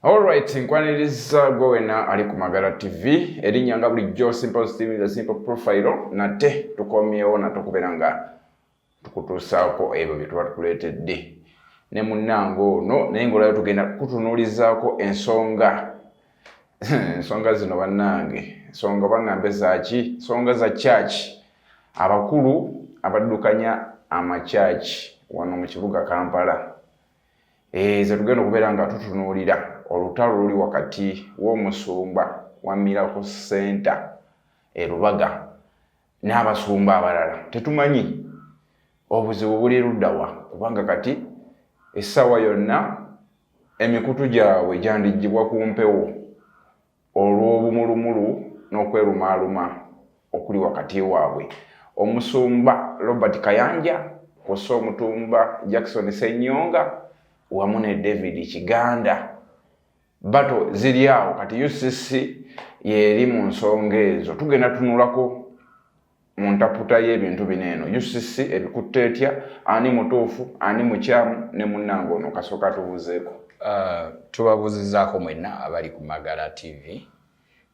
Alright, nkwaniriza gwena ali ku Magala TV. Erinnya nga bulijjo Simple Steve the Simple Profile nate tukomyewo na tukubera tukutuusaako ebyo bye tuba tukuleetedde. Ne munnango ono naye ng'olaba tugenda kutunuulizaako ensonga. Ensonga zino bannange, ensonga baŋŋambe zaaki? Ensonga za church. Abakulu abaddukanya amachachi wano mu kibuga Kampala. Ze tugenda okubeera nga tutunuulira olutalo luli wakati w'omusumba wa Miracle Center Rubaga n'abasumba abalala. Tetumanyi obuzibu buli luddawa kubanga kati essaawa yonna emikutu gyabwe gyandiggyibwa ku mpewo olw'obumulumulu n'okwerumaaluma okuli wakati waabwe. Omusumba Robert Kayanja kw'ossa omutumba Jackson Ssenyonga wamu ne David Kiganda. Bato ziri awo kati UCC yeri mu nsonga ezo. Tugenda tunulako mu ntaputa y'ebintu bineeno. UCC ebikutte etya, ani mutuufu, ani mukyamu, ne munnange ono kasooka tubuuzeeko. Tubabuuzizaako mwenna abali ku Magala TV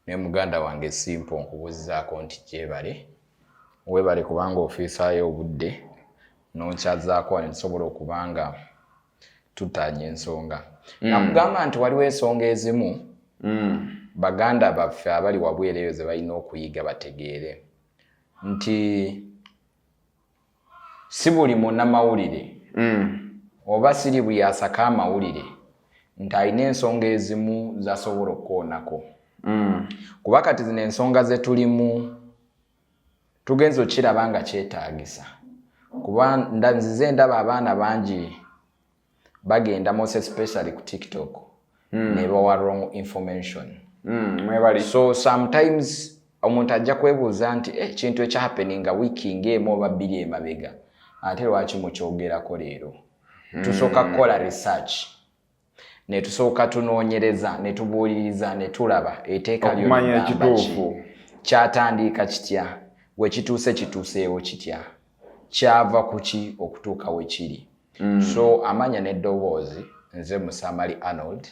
ne muganda wange Simple nkubuuzizaako nti gyebale. Weebale kubanga ofiisaayo obudde n'onkyazaako ne tusobola okubanga tutaanya ensonga. Nakugamba nti waliwo ensonga ezimu baganda baffe abali wabweru eyo ze balina okuyiga bategeere nti si buli munnamawulire oba siri buli asaka amawulire nti alina ensonga ezimu zasobola okukoonako. Kuba kati zino ensonga ze tulimu tugenza okiraba nga kyetaagisa kuba nzize ndaba abaana bangi bagenda most especially ku TikTok ne bawa wrong information. So sometimes omuntu ajja kwebuuza nti ekintu ekyahappeninga wiiki ng'emu oba bbiri emabega ate lwaki mukyogerako leero. Tusooka kukola research ne tusooka tunoonyereza ne tubuuliriza ne tulaba etteeka lyonna kyatandika kitya, we kituuseewo kitya, kyava ku ki okutuuka we kiri. So amanya n'eddoboozi nze Musamali Arnold.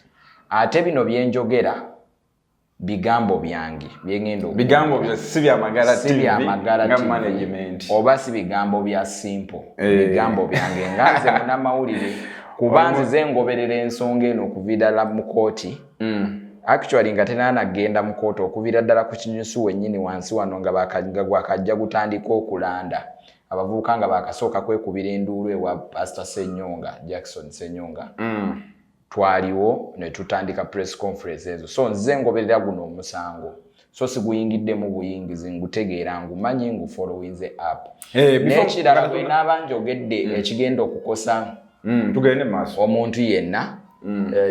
Ate bino byenjogera bigambo byange byengendo bigambo bya si bya Magala TV nga management oba si bigambo bya Simple bigambo byange nga nze munnamawulire kuba nzize ngoberera ensonga eno okuviira ddala mu kooti. Actually nga tenanagenda mu kooti okuviira ddala ku kinyusu wennyini wansi wano nga gwakajja gutandika okulanda abavubuka nga bakasooka kwekubira enduulu ewa Pastor Ssenyonga, Jackson Ssenyonga. Twaliwo ne tutandika press conference ezo. So nze ngoberera guno omusango. So siguyingiddemu buyingizi ngutegeera ngumanyi ngufollowinze up. N'ekirala bwe naaba njogedde ekigenda okukosa tugende maaso omuntu yenna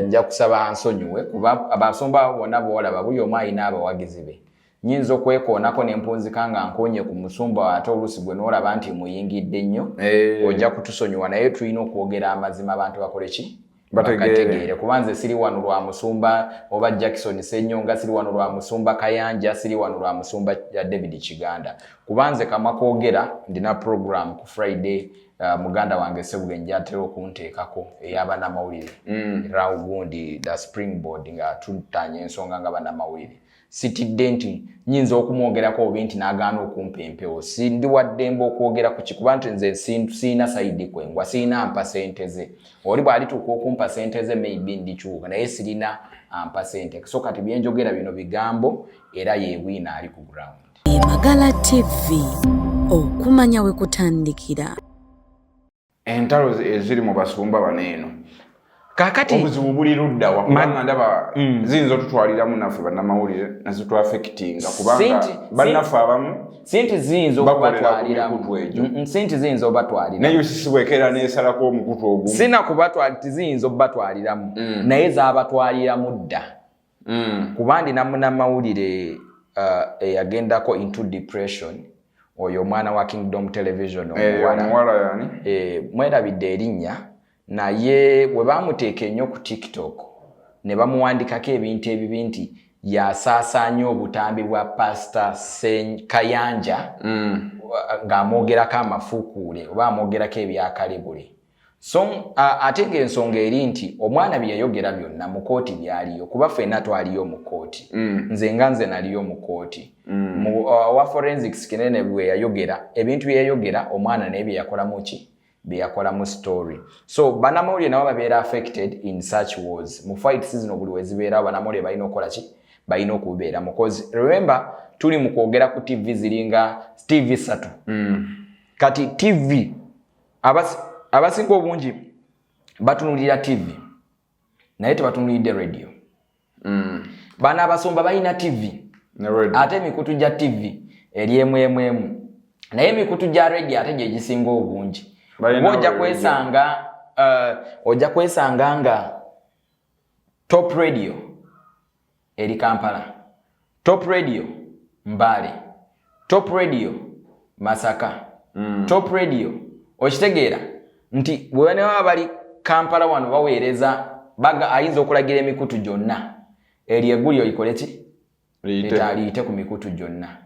nja kusaba ansonyiwe kuba abasomba bonna boolaba buli omu alina abawagizi be. Nyinza okwekoonako ne mpunzika nga nkoonye ku musumba ate oluusi gwe n'olaba nti muyingidde nnyo ojja kutusonyiwa naye tulina okwogera amazima abantu bakole ki bakategeere. Kuba nze siri wano lwa musumba oba Jackson Ssenyonga, siri wano lwa musumba Kayanja, siri wano lwa musumba David Kiganda. Kuba nze kamwa koogera ndina program ku Friday muganda wange Ssebugenja atera okunteekako ey'abannamawulire Rawugundi the Springboard nga tutaanya ensonga nga bannamawulire. Sitidde nti nyinza okumwogerako oba nti n'agaana okumpa empewo. Sindi waddembe okwogera ku kikuba nti nze siina sayidi kwengwa, siina ampa sente ze. Oli bw'alituuka okumpa sente ze maybe ndikyuka naye sirina ampa sente. So kati byenjogera bino bigambo era yeebwina ali ku ground. Magala TV okumanya we kutandikira. Entalo eziri mu basumba baneeno. Kakati obuzibu buli luddawa kubanga ndaba ziyinza otutwaliramu naffe bannamawulire nazitu affectinga kubanga bannaffe abamu sente ziyinza okubatwaliramu. Sente ziyinza obatwaliramu naye UCC bw'ekeera n'esalako omukutu ogumu sina kubatwalira ziyinza okubatwaliramu naye zaabatwaliramu dda. Kuba ndina munnamawulire eyagendako into depression oyo omwana wa Kingdom Television omuwala yani mwerabidde erinnya naye bwe baamuteeka ennyo ku TikTok ne bamuwandikako ebintu ebibi nti yasaasaanya obutambi bwa Pastor Kayanja ng'amwogerako amafuukuule oba amwogerako ebyakalebule. So ate ng'ensonga eri nti omwana bye yayogera byonna mu kooti byaliyo kuba ffenna twaliyo mu kooti nze nga nze naliyo mu kooti wa forensics Kinene bwe yayogera ebintu bye yayogera omwana naye bye yakolamu ki bye yakolamu story so bannamawulire nabo babeera affected in such wars mu fights zino buli we zibeerawo bannamawulire balina okukola ki balina okubeera because remember tuli mu kwogera ku TV ziringa TV 3 kati TV abasinga obungi batunulira TV naye tebatunulidde radio bana abasomba balina TV ate emikutu gya TV eri emu naye emikutu gya radio ate gye gisinga obungi ojja kwesanga nga Top Radio eri Kampala, Top Radio Mbale, Top Radio Masaka, Top Radio okitegeera nti bwene bali Kampala wano baweereza baga ayinza okulagira emikutu gyonna eri eggulyo likole ki liite ku mikutu gyonna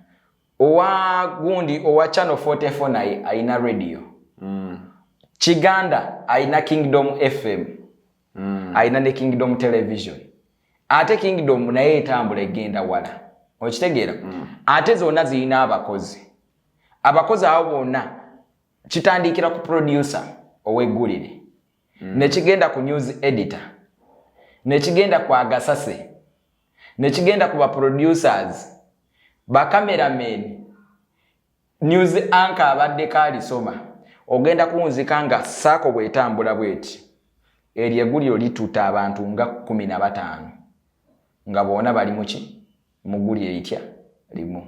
owa gundi owa channel 44 naye ayina radio Chiganda ayina Kingdom FM ayina ne Kingdom Television ate Kingdom naye etambula egenda wala okitegeera ate zonna zirina abakozi abo bonna kitandikira ku producer oweggulire ne kigenda ku news editor ne kigenda ku agasase ne kigenda ku ba producers ba cameramen news anchor abadde kali soma ogenda kunzika nga sako bwetambula bweti eri egguliro lituta abantu nga 15 nga bona bali muki muguli eitya limu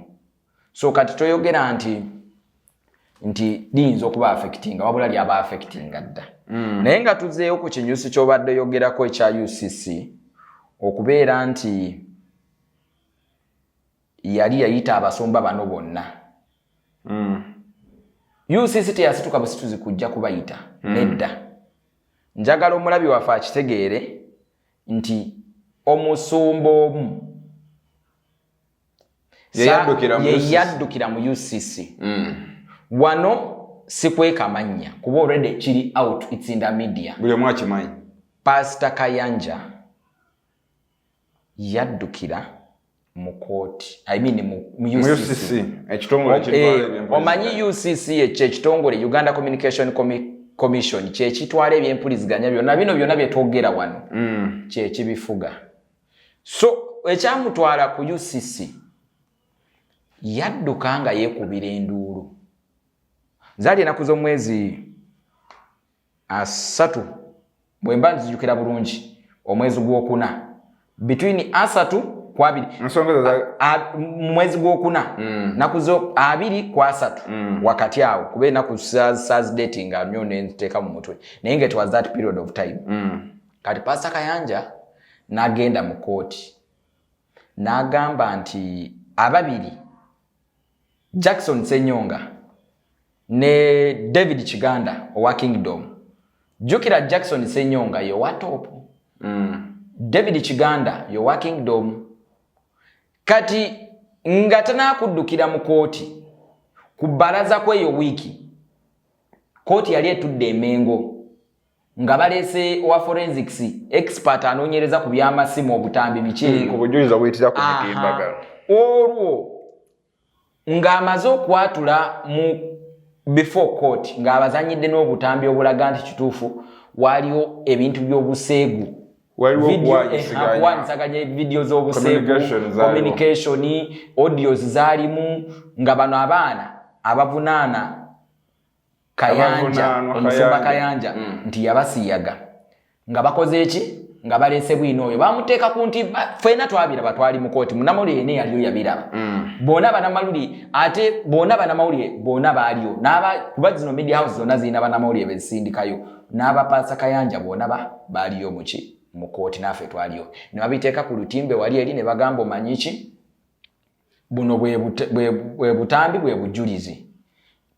so kati toyogera nti liyinza okuba affecting wabula lyaba affecting adda naye nga tuzeeyo ku kinyusi ky'obadde yogerako ekya UCC okubeera nti yali yayita abasomba bano bonna UCC teyasituka busituzi kujja kubayita nedda njagala omulabi waffe akitegeere nti omusumba omu yeyaddukira mu UCC wano sikweka manya kuba already kiri out it's in the media buli omu akimanyi Pastor Kayanja yaddukira mu court mu UCC ekitongole kitwala omanyi UCC ekitongole Uganda Communication Commission kyekitwala ebyempuliziganya byonna bye twogera wano kyekibifuga so ekyamutwala ku UCC yadduka nga yeekubira enduulu zali enaku z'omwezi 3 bwemba nzijukira bulungi omwezi gw'okuna between 3 kwa 2 mwezi gw'okuna naku zo 2 kwa 3 wakati awo kube naku SARS dating amyo nenziteeka mu mutwe naye it was that period of time kati Pastor Kayanja n'agenda mu kooti n'agamba nti ababiri Jackson Senyonga ne David Chiganda owa Kingdom jukira Jackson Senyonga yo wa top David Chiganda yo wa Kingdom kati ngatana kuddukira mu kooti kubalaza kweyo wiki kooti yali etudde emengo nga balese owa forensics expert anoonyereza ku byamasimu obutambi biki ku bujuliza buyitira ku mikimbaga olwo ng'amaze okwatula mu before court ng'abazanyidde n'obutambi obulaga nti kituufu waliwo ebintu by'obuseegu okuwanisaganya video z'obuseegu communication audios zaalimu nga bano abaana abavunaana Kayanja omusumba Kayanja nti yabasiyaga nga bakoze eki nga balese bwino oyo bamuteeka ku nti fena twabira batwali mu kooti munamawulire ne yaliyo yabiraba bona banamawulire ate bona banamawulire bona baaliyo kuba zino media house zonna zirina banamawulire bezisindikayo n'abapasa Kayanja bona baaliyo mu kooti naffe twaliyo ne babiteeka ku lutimbe wali eri ne bagamba omanyiki buno bwe butambi bwe bujulizi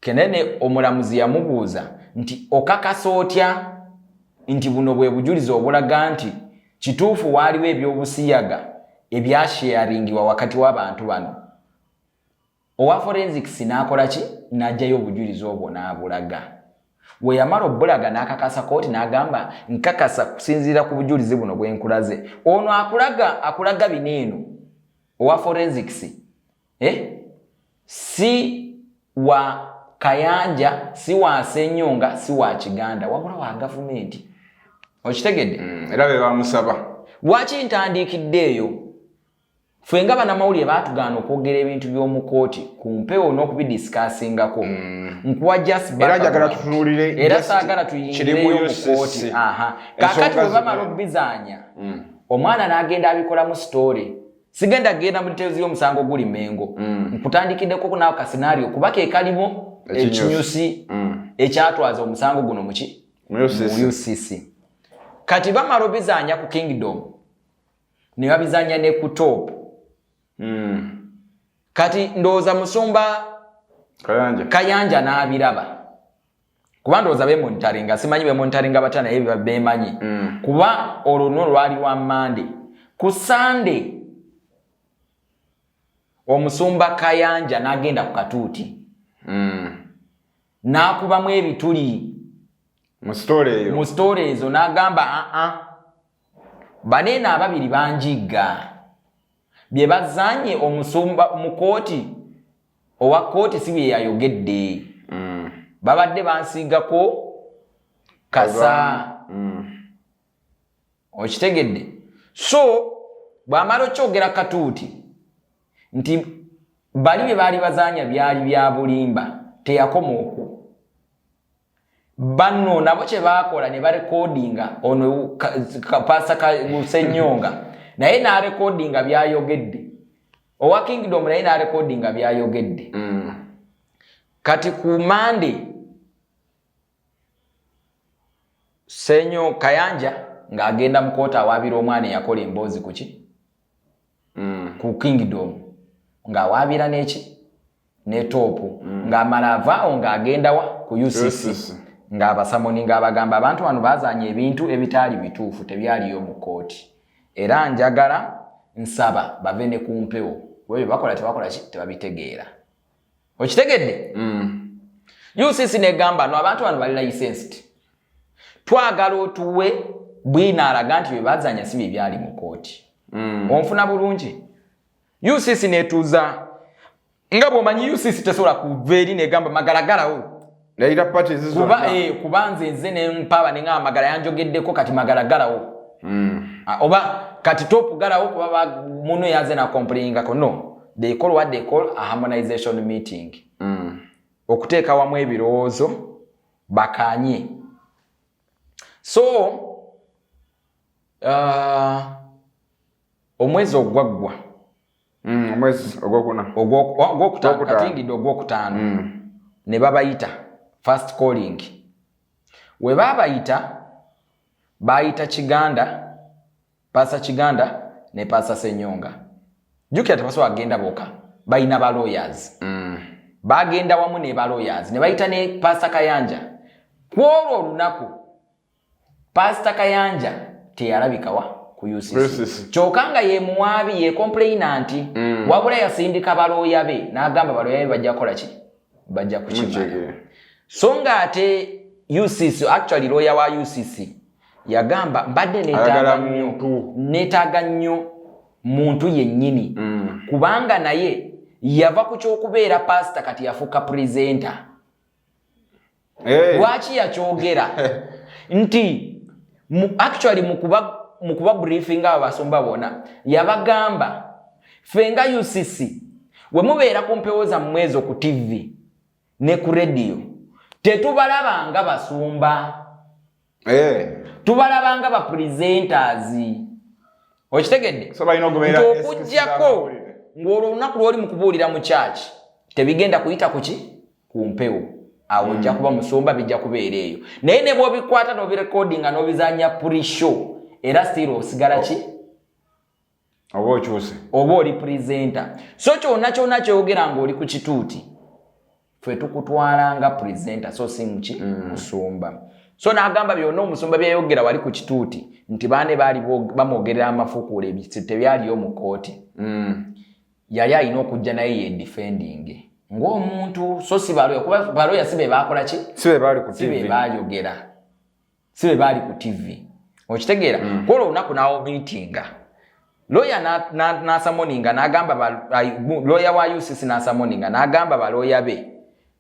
Kinene omulamuzi yamubuuza nti okakasa otya nti buno bwe bujulizi obulaga nti kituufu waliwo ebyobusiyaga ebyasharingiwa wakati w'abantu bano owa forensics n'akola ki n'ajjayo obujulizi obwo n'abulaga we yamala obbulaga n'akakasa kooti n'agamba nkakasa kusinziira ku bujulizi buno bwe nkulaze ono akulaga bineeno owa forensics si wa Kayanja si wa Ssenyonga si wa Kiganda wabula wa gavumenti okitegedde era be bamusaba lwaki ntandikidde eyo ffe nga bannamawulire baatugaana okwogera ebintu by'omu kooti ku mpewo n'okubidisikaasingako nkuwa just era njagala tutunulire era saagala tuyingireyo mu kooti kaakati bwe bamala obizaanya omwana n'agenda abikolamu story sigenda genda mu details y'omusango guli Mengo nkutandikiddeko naawe ka scenario kuba ke kalimu ekinyusi ekyatwaza omusango guno mu UCC kati bamala obizaanya ku Kingdom ne babizaanya ne ku Top kati ndowooza Musumba Kayanja n'abiraba kuba ndowooza bemonitaringa simanyi bemonitaringa batya naye bemanyi kuba olwo lwali lwa Monday ku Sunday Omusumba Kayanja n'agenda ku katuuti n'akubamu ebituli mu story ezo n'agamba baneena ababiri banjigga bye bazanye Omusumba mu kooti owa kooti si bye yayogedde babadde bansiigako kasa okitegedde so bw'amala okyogera katuuti nti bali bye baali bazanya byali bya bulimba teyakoma okwo banno nabo kye baakola ne barekodinga ono Pastor Ssenyonga naye n'arekodinga byayogedde owa Kingdom naye n'arekodinga byayogedde kati ku Monday Ssenyo Kayanja ng'agenda mu koota awaabira omwana eyakola emboozi kuki ku Kingdom ng'awaabira n'eki ne Top ng'amala avaawo ng'agenda wa ku UCC ng'abasamoni ng'abagamba abantu bano baazanya ebintu ebitaali bituufu tebyaliyo mu kooti era njagala nsaba bave ne ku mpewo bwe bakola tebakola ki tebabitegeera okitegedde UCC negamba no abantu bano bali licensed twagala otuwe bwina alaga nti bye baazanya si bye byali mu kooti onfuna bulungi UCC netuuza nga bw'omanyi UCC tesobola kuva eri negamba magalagalawo Leira parties kuba nze ne mpaba ne ngamba magala yanjogeddeko kati magalagalawo oba kati Top galawo kuba muno yaze na complaininga ko no they call what they call a harmonization meeting okuteeka wamu ebirowoozo bakanye so omwezi ogwaggwa omwezi ogwokutaano katingidde ogwokutaano ne babayita first calling we babayita bayita Kiganda Pastor Kiganda ne Pastor Ssenyonga jukira tebasobola agenda boka bayina ba lawyers bagenda wamu ne ba lawyers ne bayita ne Pastor Kayanja kwolwo olunaku Pastor Kayanja teyalabikawa ku UCC kyokanga ye muwabi ye complainant wabula yasindika baloya be n'agamba baloya be bajja kola ki bajja kukimanya songa ate UCC actually lawyer wa UCC yagamba mbadde netaaga nnyo muntu yennyini kubanga naye yava ku kyokubeera pastor kati yafuuka presenter lwaki yakyogera nti actually mu kuba briefing abo basumba bona yabagamba fenga UCC we mubeera ku mpewo zammwe ezo ku TV ne ku radio tetubalabanga basumba tubalabanga ba presenters okitegedde okujjako ng'olwo olunaku lw'oli mu kubuulira mu church tebigenda kuyita kuki ku mpewo awo ojja kuba musumba bijja kubeera eyo naye ne bw'obikwata n'obirekodinga n'obizaanya pre-show era still osigala ki oba okyuse oba oli presenter so kyonna kyogera ng'oli ku kituuti ffe tukutwalanga presenter so si muki musumba so n'agamba byonna omusumba byayogera wali ku kituuti nti baane baali bamwogerera amafukuula tebyaliyo mu kooti yali alina okujja naye ye defending ng'omuntu so si baloya kuba baloya sibe bakola ki sibe bali ku sibe TV bayogera sibe bali ku TV okitegeera kola olunaku nawo meetinga lawyer na summoninga n'agamba lawyer wa UCC na summoninga n'agamba baloya be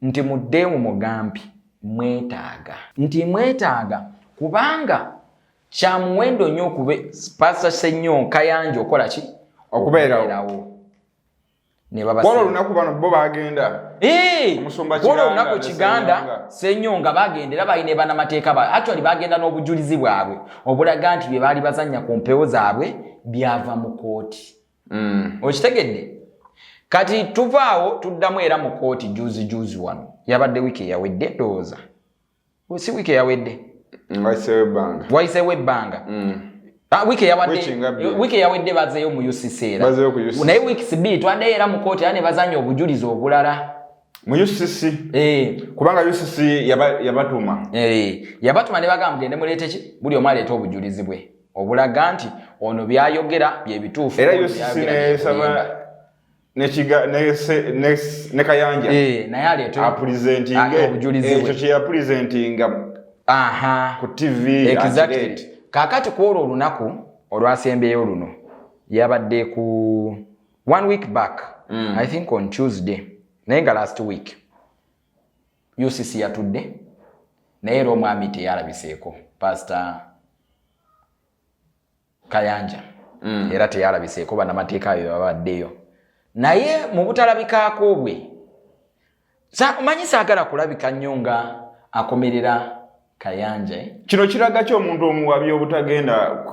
nti muddemu mugambi mwetaaga kubanga kya muwendo nnyo okube Pastor Ssenyo Kayanja okola ki okubeerawo ne kola olunaku bano bo bagenda omusumba kola olunaku Kiganda Ssenyo nga bagendera balina bannamateeka actually bagenda n'obujulizi bwabwe obulaga nti bye baali bazannya ku mpewo zaabwe byava mu kooti okitegedde kati tuvaawo tuddamu era mu kooti juzi wano yabadde wiiki eyawedde ndowooza si wiiki eyawedde wayiseewo ebbanga wiiki eyawedde bazeeyo mu UCC era naye wiiki bbiri twaddeyo era mu kooti era ne bazanya obujulizi obulala mu UCC kubanga UCC yabatuma yabatuma ne bagamba mugende muleete ki buli omu aleeta obujulizi bwe obulaga nti ono byayogera bye bituufu era UCC ne Kayanja naye aleeta obujulizi ekyo kye yapresentinga ku TV exactly kakati kwolwo olunaku olwasembeyo luno yabadde ku 1 week back I think on Tuesday naye nga last week UCC yatudde naye era omwami teyalabiseeko Pastor Kayanja era teyalabiseeko bannamateeka ayo babaddeyo naye mu butalabikaako bwe omanyi saagala kulabika nnyo nga akomerera Kayanja kino kiraga ki omuntu omuwabi obutagenda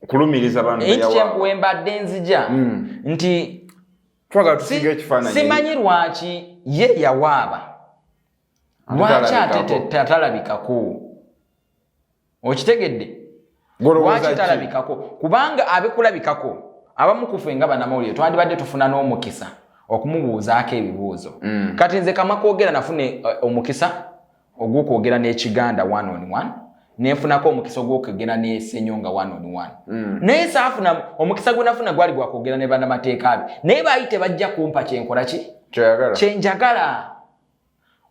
kulumiriza bantu wembadde nzija nti twagala tusiga ekifaananyi simanyi lwaki ye yawaaba lwaki ate tatalabikako okitegedde lwaki talabikako kubanga abekulabikako abamu kufe nga bannamawulire twandibadde tufuna n'omukisa okumubuuzaako ebibuuzo kati nze kama kwogera nafune omukisa ogw'okwogera n'Ekiganda 1-on-1 nenfunako omukisa ogw'okwogera ne Ssenyo nga 1-on-1 naye saafuna omukisa gwe nafuna gwali gwakwogera ne bannamateeka be naye baali tebajja kumpa kyenkola ki kyenjagala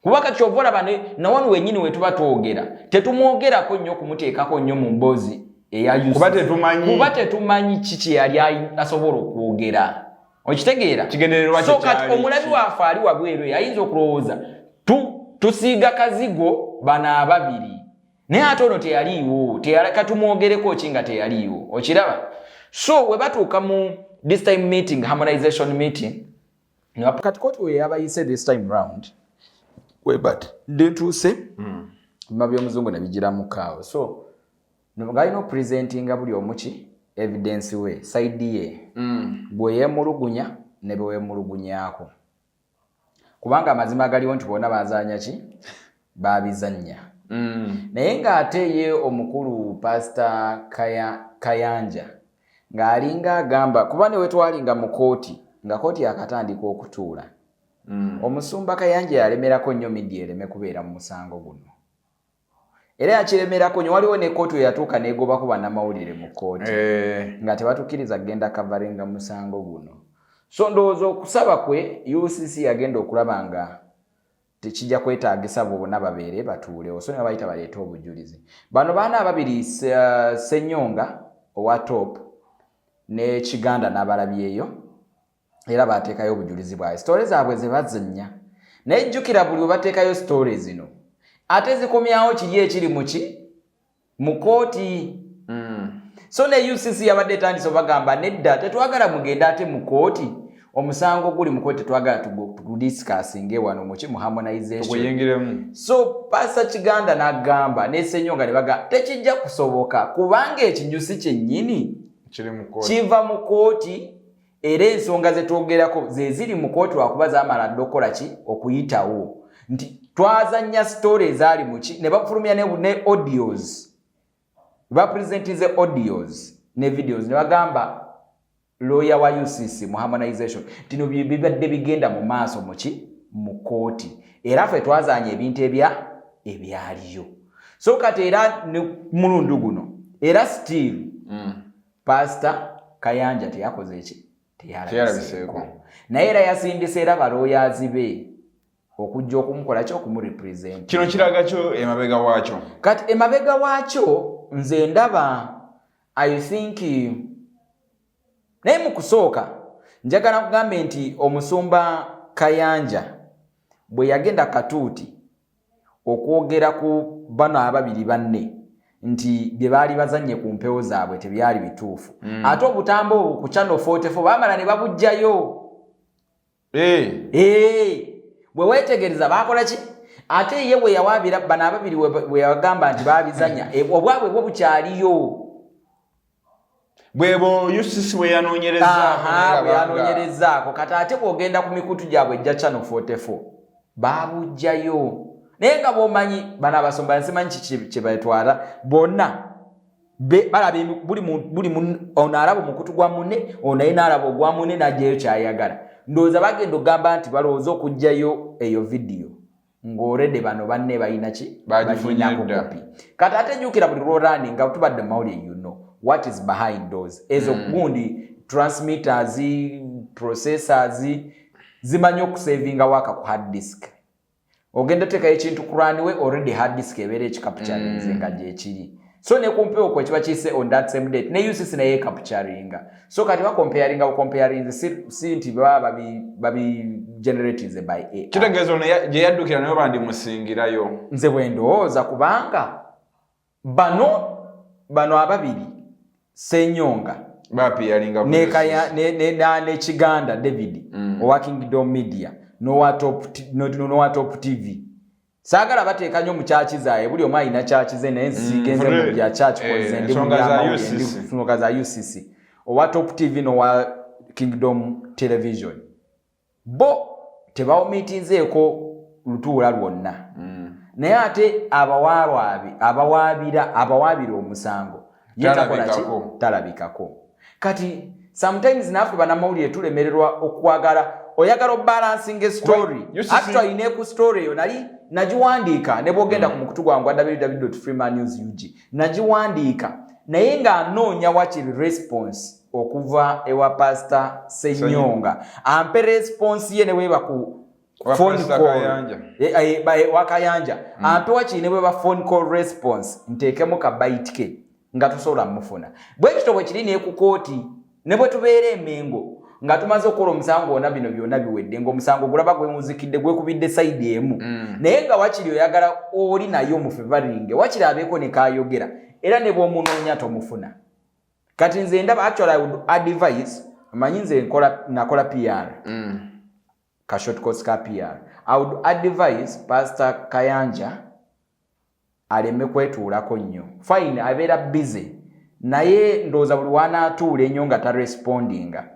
kuba kati kyova olaba nawanu wennyini we tuba twogera tetumwogerako nnyo okumuteekako nnyo mu mboozi eya UCC kuba tetumanyi kiki yali asobola okwogera okitegeera so kati omulabi waafe ali wabweru ayinza okulowooza tusiiga kazigo bana ababiri naye ate ono teyaliiwo katumwogereko ki nga teyaliiwo okiraba so we batuuka mu this time meeting harmonization meeting kati kooti we yabayise this time round webat ndetuuse bima by'omuzungu ne bigira mu kaawo so galina opresentinga buli omuki evidence we side ye bwe yeemulugunya ne bwe weemulugunyaako kubanga amazima galiwo nti bonna bazanya ki babizanya naye ng'ate ye omukulu Pastor Kayanja ng'alinga agamba kuba ne wetwalinga mu kooti nga kooti yakatandika okutuula omusumba Kayanja yalemerako nnyo media ereme kubeera mu musango guno era yakiremerako nnyo waliwo ne kooti yatuuka n'egobako bannamawulire mu kooti nga tebatukkiriza kgenda kavarenga mu musango guno so ndowooza okusaba kwe UCC yagenda okulaba nga tekijja kwetaagisa bonna babeere batuulewo so ne bayita baleeta obujulizi bano baana ababiri Ssenyonga owa top ne Kiganda n'abalabyeyo era bateekayo obujulizi bwawe sitole zaabwe ze bazannya naye jjukira buli we bateekayo sitole zino ate zikomyawo kiri ekiri mu kooti so ne UCC yabadde etandise bagamba nedda tetwagala mugenda ate mu kooti omusango guli mu kooti tetwagala tugudiscussing wano mu harmonization so Pastor Kiganda n'agamba ne Ssenyonga ne baga tekijja kusoboka kubanga ekinyusi kyennyini kiva mu kooti era ensonga zetwogerako ze ziri mu kooti lwakuba zaamala dde okukola ki okuyitawo nti twazannya story ezaali muki ne bafulumya ne audios bapresentize audios ne videos ne bagamba lawyer wa UCC mu harmonization tino bibadde bigenda mu maaso mu kooti era ffe twazanya ebintu ebyaliyo so kati era mulundu guno era still Pastor Kayanja teyakoze eki teyalabiseeko naye era yasindise era balooyazi be okujja okumukola kyo okumurepresent. Kino kiraga kyo emabega waakyo. Kati emabega waakyo nze ndaba I think naye mu kusooka njagala kugambe nti omusumba Kayanja bwe yagenda Katuuti okwogera ku bano ababiri banne nti bye baali bazanye ku mpewo zaabwe tebyali bituufu. Ate obutambo ku Channel 44 baamala ne babujjayo. Bwe weetegereza baakola ki? Ate ye bwe yawaabira bano ababiri bwe yagamba nti baabizanya obwabwe bwo bukyaliyo. Bwebo UCC bwe yanoonyerezaako kati ate bw'ogenda ku mikutu gyabwe ejja Channel 44 baabujjayo. Naye nga bw'omanyi bano abasomba nsimanyi kye bayetwala bonna balaba buli ono alaba omukutu gwa munne ono naye n'alaba ogwa munne n'ajjayo kyayagala. Ndowooza bagenda ogamba nti balowooza okugjayo eyo vidiyo ng'olredde bano banne balina ki bagifunako kopi. Kati ate jjukira buli lw'orani nga tubadde mawulire you know what is behind those ezo gundi transmitters processors zimanyi okusavinga waka ku hard disk. Ogenda teka ekintu ku runway already hard disk ebeera ekicapturinze nga gyekiri. So ne kumpewo kwe kiba kiyise on that same date ne UCC naye capturinga. So kati ba comparing si nti baba babi generated by AI. Kitegeezo gye yaddukira nayo bandi musingirayo. Nze bwe ndowooza kubanga bano ababiri Senyonga bapiyaringa ne Kiganda David owa Kingdom Media no Top TV. Saagala bateeka nnyo mu kyachi zaaye buli omu alina kyachi ze naye nzigenze mu bya kyachi koze ndi mu nsonga za UCC owa Top TV n'owa Kingdom Television bo tebawumiitinzeeko lutuula lwonna. Naye ate abawaabira omusango talabikako. Kati sometimes naffe bannamawulire tulemererwa okwagala oyagala balancing story. Actually ne ku story yo nagiwandiika ne bwogenda ku mukutu gwangu www.freemannews.ug nagiwandiika naye nga anoonya wakiri response okuva ewa Pastor Senyonga ampe response ye ne weeba ku phone call wakayanja ampe wakiri ne weeba phone call response nteekemu ka bite ke nga tusobola mufuna. Bwe kitobwe kiri ne ku kooti ne bwe tubeera emengo nga tumaze okukola omusango wonna bino byonna biwedde ng'omusango gulaba gwemuzikidde gwekubidde sayidi emu. Naye nga wakiri oyagala oli naye omufevaringe wakiri abeeko ne kaayogera era ne bw'omunoonya tomufuna. Kati nze ndaba actually I would advise amanyi nze nakola PR ka short course ka PR. I would advise Pastor Kayanja aleme kwetuulako nnyo. Fine abeera busy naye ndowooza buli wanaatuula ennyo nga tarespondinga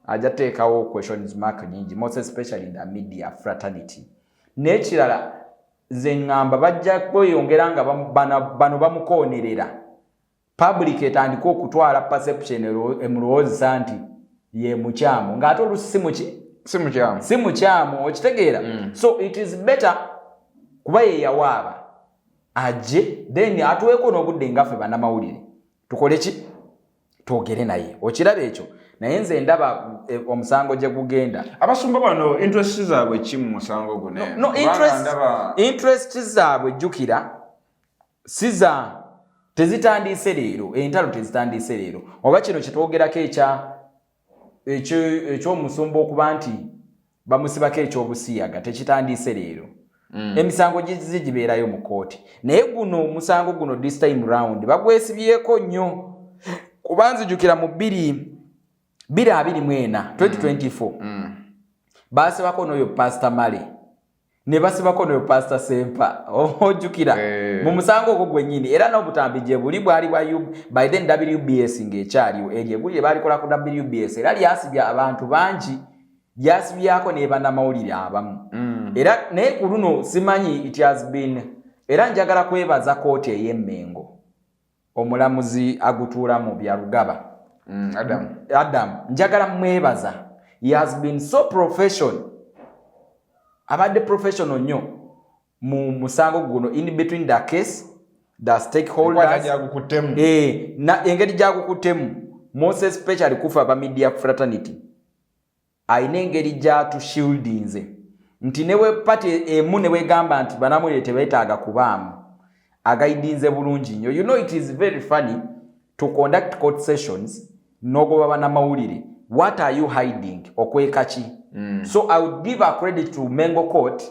ajja teekawo questions mark nyingi most especially in the media fraternity. N'ekirala nze ngamba bajja kweyongera nga bano bamukoonerera public etandika okutwala perception emulowoozesa nti ye mukyamu ng'ate olusi si mukyamu okitegeera. So it is better kuba ye yawaaba ajje then atuweeko n'obudde ngaffe bannamawulire tukole ki twogere naye okiraba ekyo. Naye nze ndaba omusango gye gugenda abasumba bano interest zaabwe ki mu musango guno? Interest zaabwe jjukira siza tezitandiise leero entalo tezitandiise leero oba kino kyetwogerako ekyomusumba okuba nti bamusibako ekyobusiyaga tekitandiise leero. Emisango gibeerayo mu kooti naye guno omusango guno this time round bagwesibyeko nnyo kuba nzijukira mu 2024 basibako n'oyo Pastor Male ne basibako n'oyo Pastor Sempa ojjukira mu musango ogwo gwennyini era n'obutambi gye buli bwali by then WBS ng'ekyaliwo eryo guli balikola ku WBS era lyasibya abantu bangi lyasibyako ne bannamawulire abamu era naye ku luno simanyi it has been era njagala kwebaza kooti ey'Emmengo omulamuzi agutuulamu bya Rugaba Adam njagala mwebaza. He has been so professional abadde professional nnyo mu musango guno in between the case the stakeholders na engeri gyagukutemu most especially kufa aba media fraternity ayina engeri gyatushieldinze nti newe pati emu ne wegamba nti banamawulire tebeetaaga kubaamu agayidinze bulungi nnyo. You know, it is very funny to conduct court sessions n'ogoba banamawulire. What are you hiding? Okweka ki? So I would give a credit to Mengo Court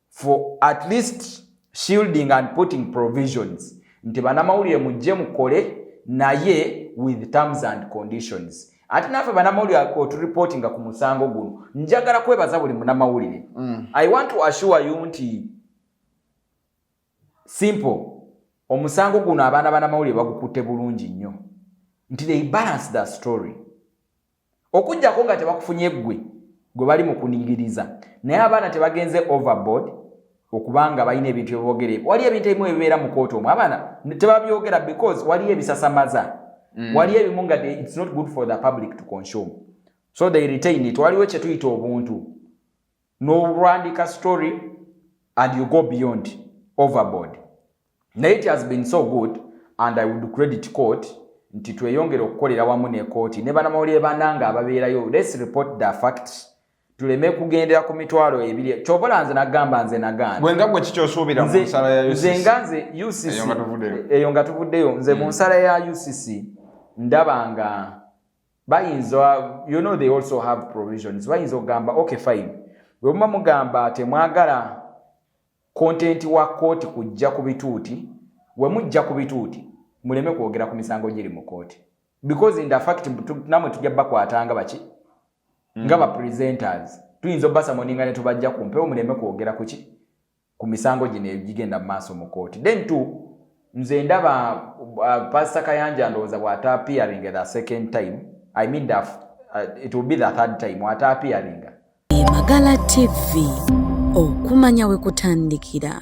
for at least shielding and putting provisions nti banamawulire mujje mukole naye with terms and conditions. Ati nafe banamawulire otureportinga ku musango guno njagala kwebaza buli munamawulire. I want to assure you nti simple omusango guno abaana banamawulire bagukutte bulungi nnyo nti they balance the story. Okujjako nga tebakufunye gwe bali mu kunigiriza naye abaana tebagenze overboard okubanga balina ebintu ebyogere. Wali ebintu ebimu ebibeera mu kooti omwo abaana tebabyogera because wali ebisasamaza. Wali ebimu nga it's not good for the public to consume, so they retain it. Waliwo kye tuyita obuntu n'olwandika story and you go beyond overboard. Naye it has been so good and I would credit court nti tweyongera okukolera wamu ne kooti ne banamawulire bananga ababeerayo. Let's report the facts. Tuleme kugendera ku mitwalo ebiri. Kyobola nze nagamba nze naganda. Bwenga gwe kikyosuubira mu nsala ya UCC. Nze nganze UCC. Eyo nga tuvuddeyo. Nze mu nsala ya UCC ndabanga bayinza, you know, they also have provisions. Bayinza okugamba okay fine. Bwe muma mugamba temwagala content wa kooti kujja ku bituuti, we mujja ku bituuti muleme kwogera ku misango giri mu kooti. Because in the fact namwe tujja bakwatanga baki nga ba presenters tuyinza obasa moninga ne tubajja ku mpewo muleme kwogera ku misango gino egigenda mu maaso mu kooti. Then too nze ndaba Pastor Kayanja ndowooza bw'ata appearing the second time, I mean it will be the third time bw'ata appearing. Magala TV, okumanya we kutandikira.